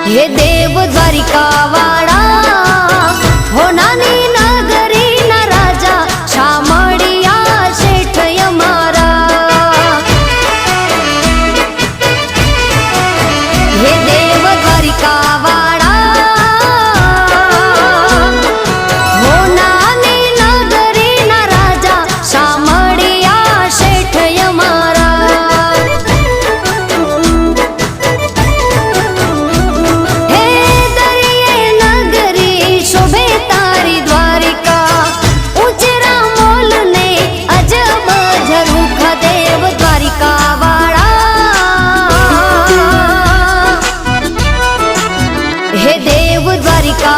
हे देव द्वारिका वाळा हो नानी नगरी ना राजा शामळिया शेठ यमारा। हे देव द्वारिका वाळा हो नानी नगरी ना राजा शामळिया शेठ यमारा। हे देव द्वारिका